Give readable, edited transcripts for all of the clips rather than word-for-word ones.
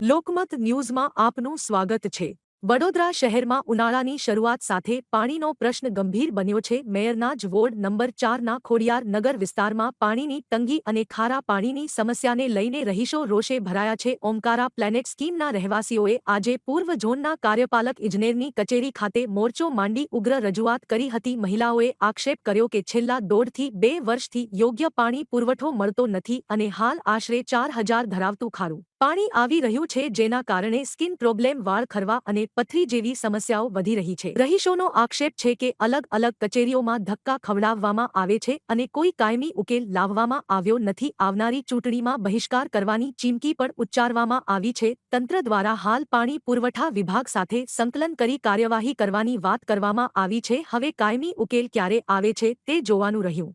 લોકમત ન્યૂઝમાં આપનું સ્વાગત છે। વડોદરા શહેરમાં ઉનાળાની શરૂઆત સાથે પાણીનો પ્રશ્ન ગંભીર બન્યો છે। મેયરના જ વોર્ડ નંબર 4ના ખોડિયાર નગર વિસ્તારમાં પાણીની તંગી અને ખારા પાણીની સમસ્યાને લઈને રહીશો રોષે ભરાયા છે। ઓમકારા પ્લેનેટ સ્કીમના રહેવાસીઓએ આજે પૂર્વ ઝોનના કાર્યપાલક ઇજનેરની કચેરી ખાતે મોરચો માંડી ઉગ્ર રજૂઆત કરી હતી। મહિલાઓએ આક્ષેપ કર્યો કે છેલ્લા 1.5 થી 2 વર્ષથી યોગ્ય પાણી પુરવઠો મળતો નથી અને હાલ આશરે 4000 ધરાવતું ખારું પાણી આવી રહ્યું છે, જેના કારણે સ્કિન પ્રોબ્લેમ, વાળ ખરવા અને પથરી જેવી સમસ્યાઓ વધી રહી છે। રહીશોનો આક્ષેપ છે કે અલગ અલગ કચેરીઓમાં ધક્કા ખવડાવવામાં આવે છે અને કોઈ કાયમી ઉકેલ લાવવામાં આવ્યો નથી। આવનારી ચૂંટણીમાં બહિષ્કાર કરવાની ચીમકી પણ ઉચ્ચારવામાં આવી છે। તંત્ર દ્વારા હાલ પાણી પુરવઠા વિભાગ સાથે સંકલન કરી કાર્યવાહી કરવાની વાત કરવામાં આવી છે। હવે કાયમી ઉકેલ ક્યારે આવે છે તે જોવાનું રહ્યું।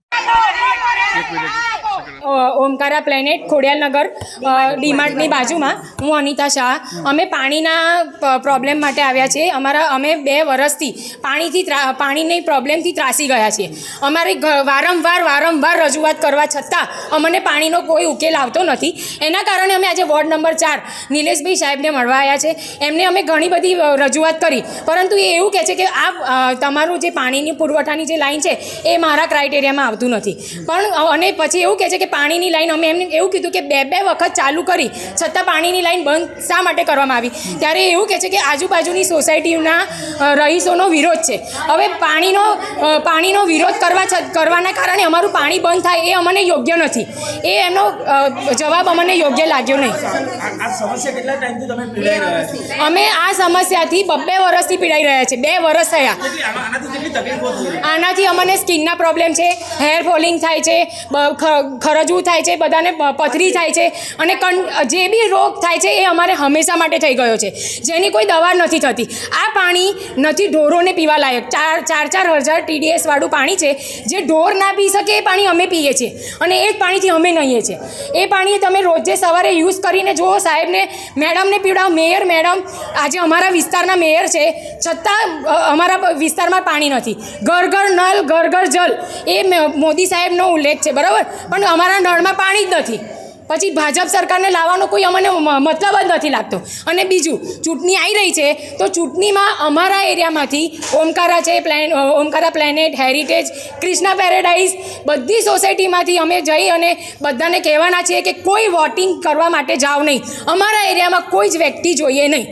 ઓમકારા પ્લેનેટ ખોડિયાર નગર ડીમાર્ટની બાજુમાં હું અનિતા શાહ। અમે પાણીના પ્રોબ્લેમ માટે આવ્યા છીએ। અમે 2 વર્ષથી પાણીની પ્રોબ્લેમથી ત્રાસી ગયા છીએ। અમારી વારંવાર રજૂઆત કરવા છતાં અમને પાણીનો કોઈ ઉકેલ આવતો નથી। એના કારણે અમે આજે વોર્ડ નંબર 4 નિલેશભાઈ સાહેબને મળવા આવ્યા છે। એમને અમે ઘણી બધી રજૂઆત કરી, પરંતુ એ એવું કહે છે કે આ તમારું જે પાણીની પુરવઠાની જે લાઈન છે એ મારા ક્રાઇટેરિયામાં આવતું નથી। પણ અને પછી એવું કહે છે કે પાણીની લાઈન અમે એમને એવું કીધું કે 2 વખત ચાલુ કરી છતાં પાણીની લાઈન બંધ શા માટે કરવામાં આવી? ત્યારે એવું કહે છે કે આજુબાજુની સોસાયટીના રહીશોનો વિરોધ છે। હવે પાણીનો વિરોધ કરવાના કારણે અમારું પાણી બંધ થાય એ અમને યોગ્ય નથી। એ એમનો જવાબ અમને યોગ્ય લાગ્યો નહીં। અમે આ સમસ્યાથી 2 વર્ષથી પીડાઈ રહ્યા છીએ। 2 વર્ષ થયા। આનાથી અમને સ્કિનના પ્રોબ્લેમ છે, હેર ફોલિંગ થાય છે, ખરજવું થાય છે, બધાને પથરી થાય છે અને જે બી રોગ થાય છે એ અમારે હંમેશા માટે થઈ ગયો છે, જેની કોઈ દવા નથી થતી। આ પાણી નથી ઢોરોને પીવા લાયક। 4,000 TDS વાળું પાણી છે, જે ઢોર ના પી શકે એ પાણી અમે પીએ છીએ અને એ જ પાણીથી અમે નહીએ છીએ। એ પાણી તમે રોજે સવારે યુઝ કરીને જુઓ, સાહેબને મેડમને પીવડાવો। મેયર મેડમ આજે અમારા વિસ્તારના મેયર છે, છતાં અમારા વિસ્તારમાં પાણી નથી। ઘર ઘર નળ, ઘર ઘર જલ એ મોદી સાહેબનો ઉલ્લેખ છે, બરાબર, પણ અમારા નળમાં પાણી જ નથી। પછી ભાજપ સરકારને લાવવાનો કોઈ અમને મતલબ જ નથી લાગતો। અને બીજું, ચૂંટણી આવી રહી છે તો ચૂંટણીમાં અમારા એરિયામાંથી Omkara planet, heritage, Krishna paradise બધી સોસાયટીમાંથી અમે જઈ અને બધાને કહેવાના છીએ કે કોઈ વોટિંગ કરવા માટે જાઓ નહીં। અમારા એરિયામાં કોઈ જ વ્યક્તિ જોઈએ નહીં।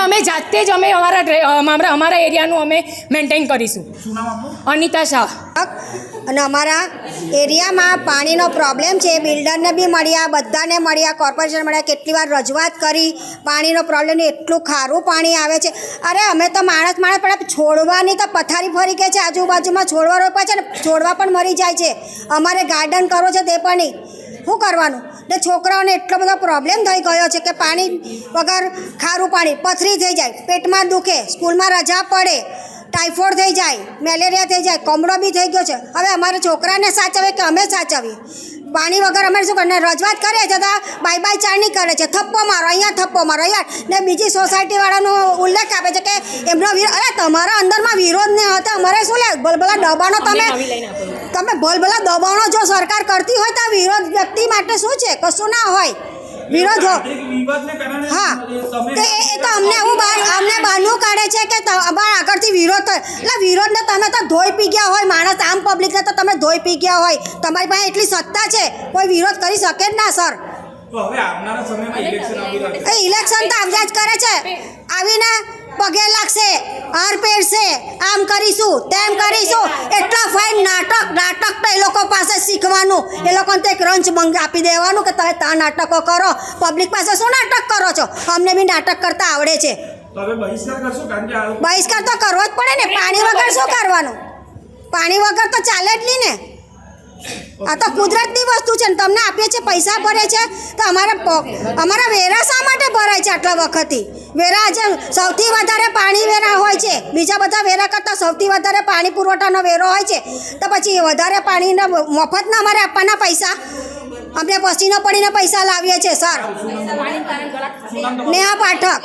અમે જાતે જ અમારા એરિયાનું અમે મેન્ટેન કરીશું। અનિતા શાહ। અને અમારા એરિયામાં પાણીનો પ્રોબ્લેમ છે। બિલ્ડરને બી મળ્યા, બધાને મળ્યા, કોર્પોરેશન મળ્યા, કેટલી વાર રજૂઆત કરી। પાણીનો પ્રોબ્લેમ એટલું ખારું પાણી આવે છે। અરે અમે તો માણસ પણ છોડવાની તો પથારી ફરી કે છે। આજુબાજુમાં છોડવા રોપ્યા છે ને છોડવા પણ મરી જાય છે। અમારે ગાર્ડન કરવો છે તે પણ નહીં, શું કરવાનું? ને છોકરાઓને એટલો બધો પ્રોબ્લેમ થઈ ગયો છે કે પાણી વગર ખારું પાણી, પથરી થઈ જાય, પેટમાં દુખે, સ્કૂલમાં રજા પડે, ટાઇફોઇડ થઈ જાય, મેલેરિયા થઈ જાય, કમળો બી થઈ ગયો છે। હવે અમારે છોકરાને સાચવે કે અમે સાચવીએ? પાણી વગર અમારે શું કરે? રજૂઆત કરીએ છતાં બાય ચારણી કરે છે, થપ્પો મારો અહીંયા, થપ્પો મારો અહીંયા, ને બીજી સોસાયટીવાળાનો ઉલ્લેખ આપે છે કે એમનો વિરોધ। અરે તમારા અંદરમાં વિરોધ ને હતો, અમારે શું લે ભલભલા દબાણો? તમે ભલભલા દબાણો જો સરકાર કરતી હોય તો વિરોધ વ્યક્તિ માટે શું છે? કશું ના હોય વિરોધ હો। હા, તો એ તો અમને બહાનું કાઢે છે કે અમારા આગળથી વિરોધ થાય। એટલે વિરોધને તમે તો ધોઈ પી ગયા હોય, માણસ આમ પબ્લિકને તો તમે ધોઈ પી ગયા હોય। તમારી પાસે એટલી સત્તા છે, કોઈ વિરોધ કરી શકે જ ના સર। ઇલેક્શન તો આવ્યા જ કરે છે, આવીને પગે લાગશે, હાર પહેરશે, આમ કરીશું, તેમ કરીશું। એટલા ફાઇન નાટક તો એ લોકો પાસે શીખવાનું। એ લોકોને તો એક રંચ આપી દેવાનું કે તમે ત્યાં નાટકો કરો। પબ્લિક પાસે શું નાટક કરો છો? અમને બી નાટક કરતા આવડે છે। બહિષ્કાર તો કરવો જ પડે ને। પાણી વગર શું કરવાનું? પાણી વગર તો ચાલે જ નહીં ને। આ તો કુદરતની વસ્તુ છે ને, તમને આપીએ છીએ, પૈસા ભરે છે તો અમારા વેરા શા માટે ભરાય છે આટલા વખતથી? વેરા આજે સૌથી વધારે પાણી વેરા હોય છે, બીજા બધા વેરા કરતાં સૌથી વધારે પાણી પુરવઠાનો વેરો હોય છે। તો પછી વધારે પાણીના મફતના અમારે આપવાના પૈસા? અમને પસીનો પડીને પૈસા લાવીએ છીએ સર। નેહા પાઠક।